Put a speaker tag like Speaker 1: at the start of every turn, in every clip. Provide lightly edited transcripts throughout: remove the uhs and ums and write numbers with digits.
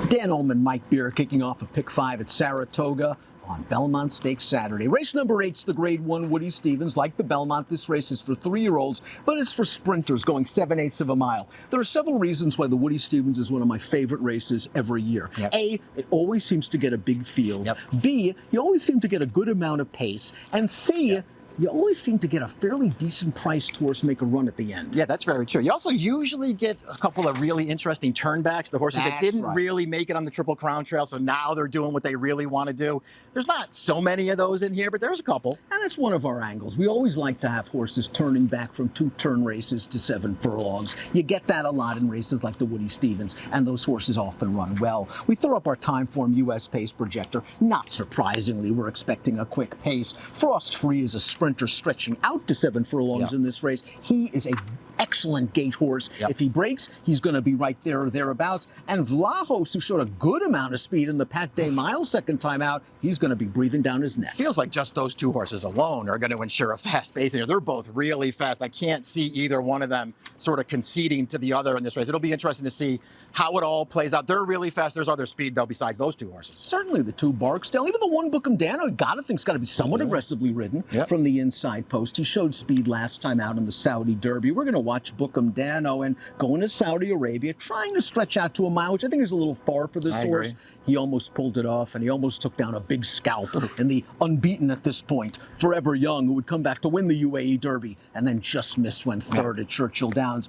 Speaker 1: Dan Illman, Mike Beer kicking off a pick 5 at Saratoga on Belmont Stakes Saturday. Race number 8's the Grade 1 Woody Stevens. Like the Belmont, this race is for 3-year-olds, but it's for sprinters going 7/8 of a mile. There are several reasons why the Woody Stevens is one of my favorite races every year.
Speaker 2: Yep.
Speaker 1: A, it always seems to get a big field.
Speaker 2: Yep.
Speaker 1: B, you always seem to get a good amount of pace. And C,
Speaker 2: Yep.
Speaker 1: you always seem to get a fairly decent priced horse make a run at the end.
Speaker 2: Yeah, that's very true. You also usually get a couple of really interesting turnbacks, the horses that
Speaker 1: That's
Speaker 2: didn't
Speaker 1: right.
Speaker 2: really make it on the Triple Crown Trail, so now they're doing what they really want to do. There's not so many of those in here, but there's a couple.
Speaker 1: And that's one of our angles. We always like to have horses turning back from 2-turn races to 7 furlongs. You get that a lot in races like the Woody Stevens, and those horses often run well. We throw up our Timeform US pace projector. Not surprisingly, we're expecting a quick pace. Frost Free is a sprinter stretching out to 7 furlongs in this race. He is a excellent gate horse.
Speaker 2: Yep.
Speaker 1: If he breaks, he's going to be right there or thereabouts. And Vlaho, who showed a good amount of speed in the Pat Day Mile second time out, he's going to be breathing down his neck.
Speaker 2: Feels like just those two horses alone are going to ensure a fast pace in here. They're both really fast. I can't see either one of them sort of conceding to the other in this race. It'll be interesting to see how it all plays out. They're really fast. There's other speed, though, besides those two horses.
Speaker 1: Certainly the 2 Barksdale, even the 1 Dano, you gotta think's got to be somewhat aggressively ridden from the inside post. He showed speed last time out in the Saudi Derby. We're going to watch Dano and going to Saudi Arabia, trying to stretch out to a mile, which I think is a little far for this horse. He almost pulled it off, and he almost took down a big scalp in the unbeaten at this point, Forever Young, who would come back to win the UAE Derby, and then just missed when third at Churchill Downs.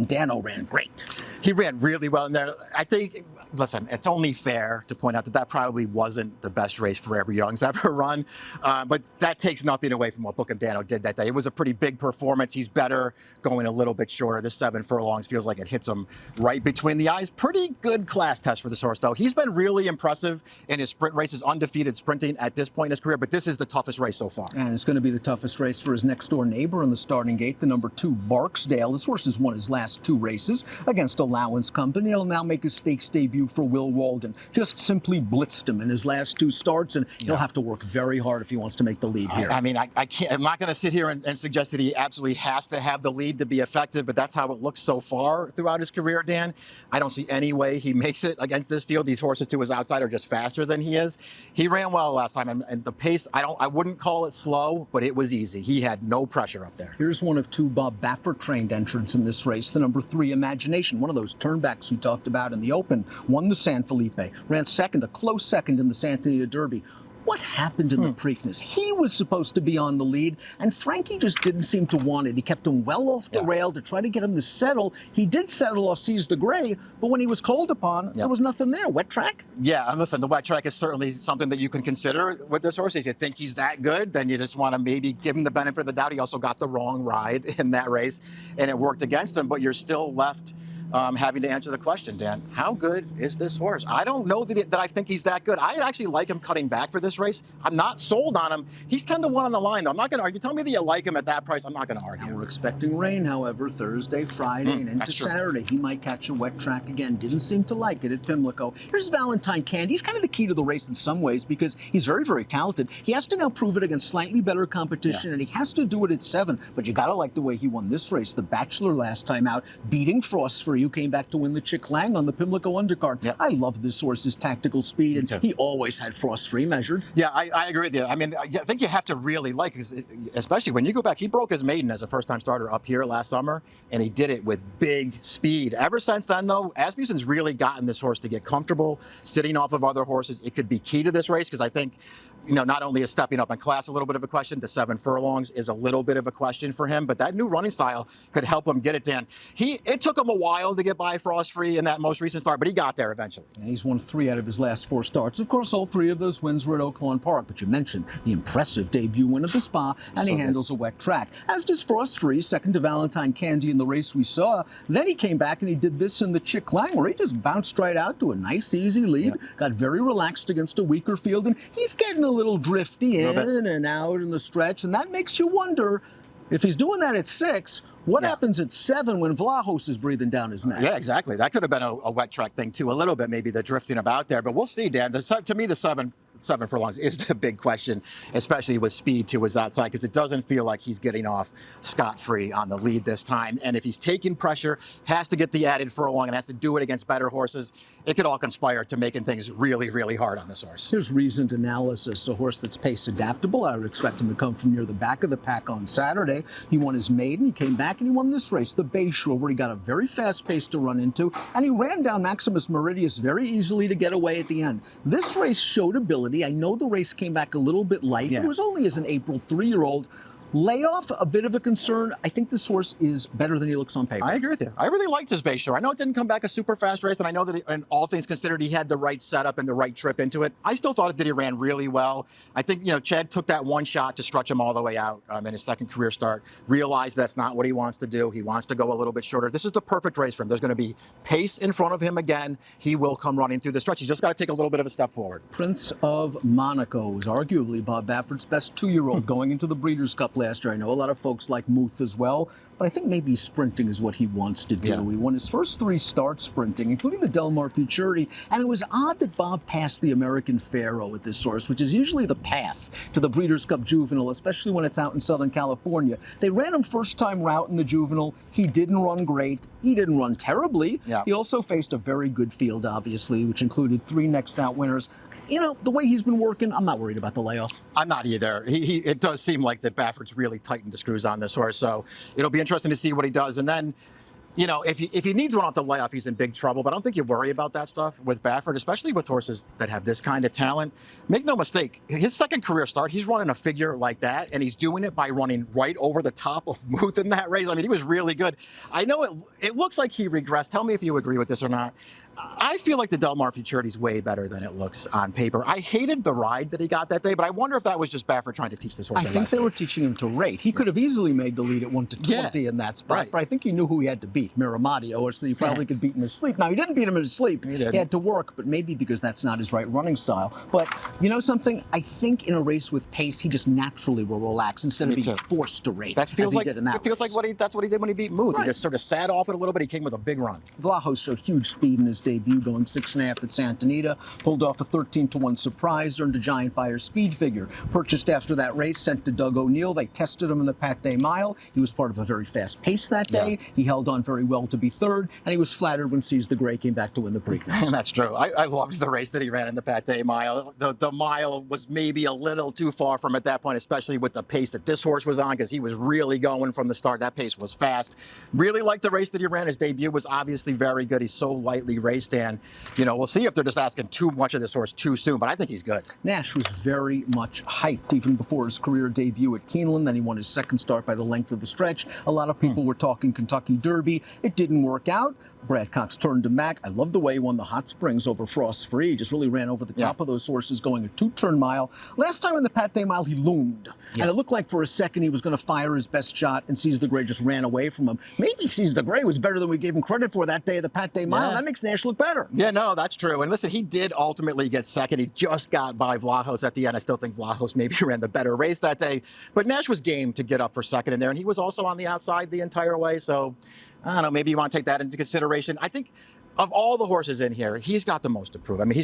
Speaker 1: Dano ran great.
Speaker 2: He ran really well in there. I think, listen, it's only fair to point out that that probably wasn't the best race Forever Young's ever run, but that takes nothing away from what Dano did that day. It was a pretty big performance. He's better going a little bit shorter. This 7 furlongs feels like it hits him right between the eyes. Pretty good class test for this horse, though. He's been really impressive in his sprint races, undefeated sprinting at this point in his career, but this is the toughest race so far.
Speaker 1: And it's going to be the toughest race for his next door neighbor in the starting gate, the number 2 Barksdale. This horse has won his last 2 races against Allowance Company. He'll now make his stakes debut for Will Walden. Just simply blitzed him in his last 2 starts, and he'll have to work very hard if he wants to make the lead here.
Speaker 2: I mean, I can't, I'm not going to sit here and suggest that he absolutely has to have the lead to be effective, but that's how it looks so far throughout his career, Dan. I don't see any way he makes it against this field. These horses to his outside are just faster than he is. He ran well last time, and the pace, I wouldn't call it slow, but it was easy. He had no pressure up there.
Speaker 1: Here's one of 2 Bob Baffert trained entrants in this race, the number 3 Imagination, one of those turnbacks we talked about in the Open, won the San Felipe, ran second, a close second in the Santa Anita Derby. What happened in the Preakness? He was supposed to be on the lead, and Frankie just didn't seem to want it. He kept him well off the rail to try to get him to settle. He did settle off Seize the Gray, but when he was called upon, there was nothing there. Wet track?
Speaker 2: Yeah, and listen, the wet track is certainly something that you can consider with this horse. If you think he's that good, then you just want to maybe give him the benefit of the doubt. He also got the wrong ride in that race, and it worked against him, but you're still left having to answer the question, Dan. How good is this horse? I don't know that I think he's that good. I actually like him cutting back for this race. I'm not sold on him. He's 10-1 on the line, though. I'm not going to argue. Tell me that you like him at that price. I'm not going to argue.
Speaker 1: Now we're expecting rain, however, Thursday, Friday, and into Saturday. He might catch a wet track again. Didn't seem to like it at Pimlico. Here's Valentine Candy. He's kind of the key to the race in some ways because he's very, very talented. He has to now prove it against slightly better competition, and he has to do it at 7. But you got to like the way he won this race. The Bachelor last time out, beating Frost for you, came back to win the Chick Lang on the Pimlico undercard. I love this horse's tactical speed, and he always had Frost Free measured.
Speaker 2: Yeah, I agree with you. I mean, I think you have to really like, especially when you go back, he broke his maiden as a first-time starter up here last summer, and he did it with big speed. Ever since then, though, Asmussen's really gotten this horse to get comfortable sitting off of other horses. It could be key to this race because I think, you know, not only is stepping up in class a little bit of a question, the 7 furlongs is a little bit of a question for him, but that new running style could help him get it, Dan. It took him a while to get by Frost Free in that most recent start, but he got there eventually.
Speaker 1: And he's won 3 out of his last 4 starts. Of course, all 3 of those wins were at Oaklawn Park, but you mentioned the impressive debut win at the Spa, and he handles a wet track. As does Frost Free, second to Valentine Candy in the race we saw. Then he came back and he did this in the Chick Lang, where he just bounced right out to a nice, easy lead, got very relaxed against a weaker field, and he's getting a little drifty in and out in the stretch, and that makes you wonder, if he's doing that at 6, what happens at 7 when Vlahos is breathing down his neck?
Speaker 2: Yeah, exactly. That could have been a wet track thing too, a little bit, maybe the drifting about there, but we'll see, Dan. To me, the 7 7 furlongs is the big question, especially with speed to his outside, because it doesn't feel like he's getting off scot-free on the lead this time. And if he's taking pressure, has to get the added furlong and has to do it against better horses, it could all conspire to making things really, really hard on this horse.
Speaker 1: Here's reasoned analysis. A horse that's pace adaptable. I would expect him to come from near the back of the pack on Saturday. He won his maiden, he came back and he won this race, the Bayshore, where he got a very fast pace to run into, and he ran down Maximus Meridius very easily to get away at the end. This race showed ability. I know the race came back a little bit light. It was only as an April 3-year-old. Layoff, a bit of a concern. I think this horse is better than he looks on paper.
Speaker 2: I agree with you. I really liked his Bayshore. I know it didn't come back a super fast race, and I know that, in all things considered, he had the right setup and the right trip into it. I still thought that he ran really well. I think, Chad took that one shot to stretch him all the way out in his second career start, realized that's not what he wants to do. He wants to go a little bit shorter. This is the perfect race for him. There's going to be pace in front of him again. He will come running through the stretch. He's just got to take a little bit of a step forward.
Speaker 1: Prince of Monaco is arguably Bob Baffert's best 2-year-old going into the Breeders' Cup last year. I know a lot of folks like Muth as well, but I think maybe sprinting is what he wants to do.
Speaker 2: Yeah.
Speaker 1: He won his first 3 starts sprinting, including the Del Mar Futurity, and it was odd that Bob passed the American Pharaoh with this horse, which is usually the path to the Breeders' Cup Juvenile, especially when it's out in Southern California. They ran him first-time route in the Juvenile. He didn't run great. He didn't run terribly.
Speaker 2: Yeah.
Speaker 1: He also faced a very good field, obviously, which included 3 next-out winners. The way he's been working, I'm not worried about the layoff.
Speaker 2: I'm not either. It does seem like that Baffert's really tightened the screws on this horse, so it'll be interesting to see what he does. And then, if he needs one off the layoff, he's in big trouble. But I don't think you worry about that stuff with Baffert, especially with horses that have this kind of talent. Make no mistake, his second career start, he's running a figure like that, and he's doing it by running right over the top of Muth in that race. I mean, he was really good. I know it looks like he regressed. Tell me if you agree with this or not. I feel like the Del Mar Futurity is way better than it looks on paper. I hated the ride that he got that day, but I wonder if that was just Baffert trying to teach this horse a lesson.
Speaker 1: I think they were teaching him to rate. He could have easily made the lead at 1-20 in that spot, but I think he knew who he had to beat, Miramadio, or so he probably could beat in his sleep. Now, he didn't beat him in his sleep. He had to work, but maybe because that's not his right running style. But you know something? I think in a race with pace, he just naturally will relax instead of being forced to rate.
Speaker 2: That feels like
Speaker 1: it feels
Speaker 2: like that's what he did when he beat Muth. He just sort of sat off it a little bit. He came with a big run.
Speaker 1: Vlaho showed huge speed in his debut, going 6.5 at Santa Anita, pulled off a 13-1 surprise, earned a Giant Fire speed figure. Purchased after that race, sent to Doug O'Neill. They tested him in the Pate Mile. He was part of a very fast pace that day. Yeah. He held on very well to be third, and he was flattered when Seize the Grey came back to win the Preakness.
Speaker 2: That's true. I loved the race that he ran in the Pate Mile. The mile was maybe a little too far from at that point, especially with the pace that this horse was on, because he was really going from the start. That pace was fast. Really liked the race that he ran. His debut was obviously very good. He's so lightly raced, and we'll see if they're just asking too much of this horse too soon, but I think he's good.
Speaker 1: Nash was very much hyped even before his career debut at Keeneland. Then he won his second start by the length of the stretch. A lot of people were talking Kentucky Derby. It didn't work out. Brad Cox turned him back. I love the way he won the Hot Springs over Frost Free. He just really ran over the top of those horses going a 2-turn mile. Last time in the Pate Mile, he loomed. And it looked like for a second he was going to fire his best shot, and Seize the Grey just ran away from him. Maybe Seize the Grey was better than we gave him credit for that day of the Pate Mile. That makes Nash look better.
Speaker 2: Yeah, no, that's true. And listen, he did ultimately get second. He just got by Vlahos at the end. I still think Vlahos maybe ran the better race that day. But Nash was game to get up for second in there, and he was also on the outside the entire way. So I don't know, maybe you want to take that into consideration. I think of all the horses in here, he's got the most to prove. I mean,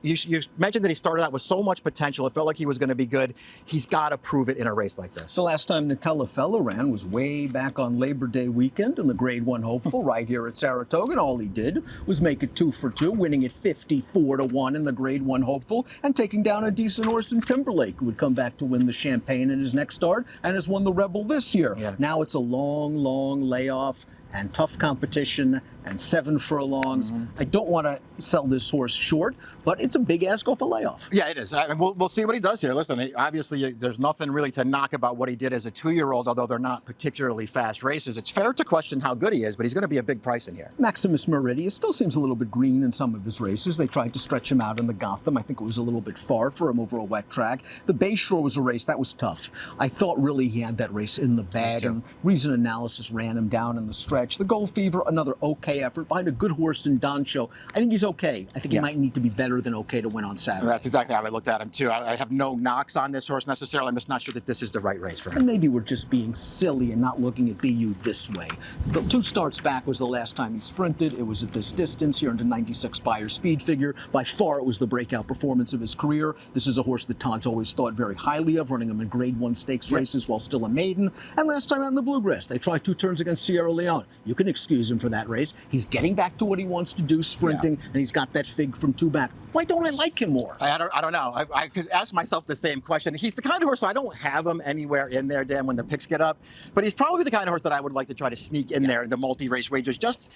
Speaker 2: you mentioned that he started out with so much potential. It felt like he was going to be good. He's got to prove it in a race like this.
Speaker 1: The last time Nutella Fella ran was way back on Labor Day weekend in the Grade 1 Hopeful right here at Saratoga. And all he did was make it 2 for 2, winning it 54-1 in the Grade 1 Hopeful and taking down a decent horse in Timberlake, who would come back to win the Champagne in his next start and has won the Rebel this year. Now it's a long, long layoff and tough competition and 7 furlongs. I don't want to sell this horse short, but it's a big ask off a layoff.
Speaker 2: Yeah, it is. I mean, we'll see what he does here. Listen, obviously, there's nothing really to knock about what he did as a 2-year-old, although they're not particularly fast races. It's fair to question how good he is, but he's going to be a big price in here.
Speaker 1: Maximus Meridius still seems a little bit green in some of his races. They tried to stretch him out in the Gotham. I think it was a little bit far for him over a wet track. The Bayshore was a race that was tough. I thought really he had that race in the bag, and Reason Analysis ran him down in the stretch. stretch. The Gold Fever, another okay effort behind a good horse in Doncho. I think he's okay. I think he might need to be better than okay to win on Saturday.
Speaker 2: That's exactly how I looked at him too. I have no knocks on this horse necessarily. I'm just not sure that this is the right race for him.
Speaker 1: And maybe we're just being silly and not looking at BU this way. The 2 starts back was the last time he sprinted. It was at this distance. He earned a 96 Beyer speed figure. By far, it was the breakout performance of his career. This is a horse that Todd's always thought very highly of, running him in Grade 1 stakes races while still a maiden. And last time out in the Bluegrass, they tried 2 turns against Sierra Leone. You can excuse him for that race. He's getting back to what he wants to do, sprinting, and he's got that fig from 2 back. Why don't I like him more?
Speaker 2: I don't know. I could ask myself the same question. He's the kind of horse, I don't have him anywhere in there, Dan, when the picks get up, but he's probably the kind of horse that I would like to try to sneak in there in the multi-race wagers, just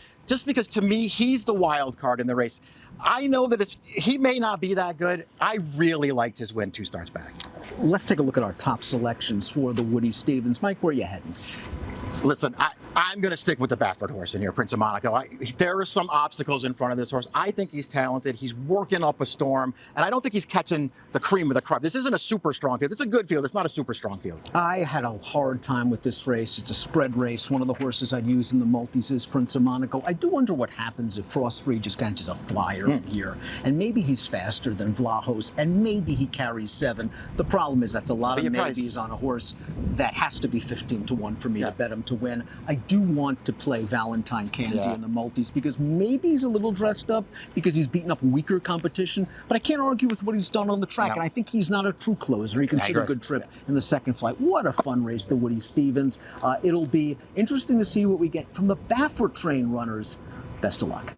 Speaker 2: because to me, he's the wild card in the race. I know that he may not be that good. I really liked his win 2 starts back.
Speaker 1: Let's take a look at our top selections for the Woody Stevens. Mike, where are you heading?
Speaker 2: Listen, I'm going to stick with the Baffert horse in here, Prince of Monaco. There are some obstacles in front of this horse. I think he's talented. He's working up a storm, and I don't think he's catching the cream of the crop. This isn't a super strong field. It's a good field. It's not a super strong field.
Speaker 1: I had a hard time with this race. It's a spread race. One of the horses I'd use in the multis is Prince of Monaco. I do wonder what happens if Frost Free just catches a flyer here, and maybe he's faster than Vlaho's, and maybe he carries 7. The problem is that's a lot of maybes on a horse that has to be 15 to 1 for me to bet him to win. I do want to play Valentine Candy in the multis because maybe he's a little dressed up because he's beaten up weaker competition, but I can't argue with what he's done on the track, and I think he's not a true closer. He can sit a good trip in the second flight. What a fun race, the Woody Stevens. It'll be interesting to see what we get from the Baffert train runners. Best of luck.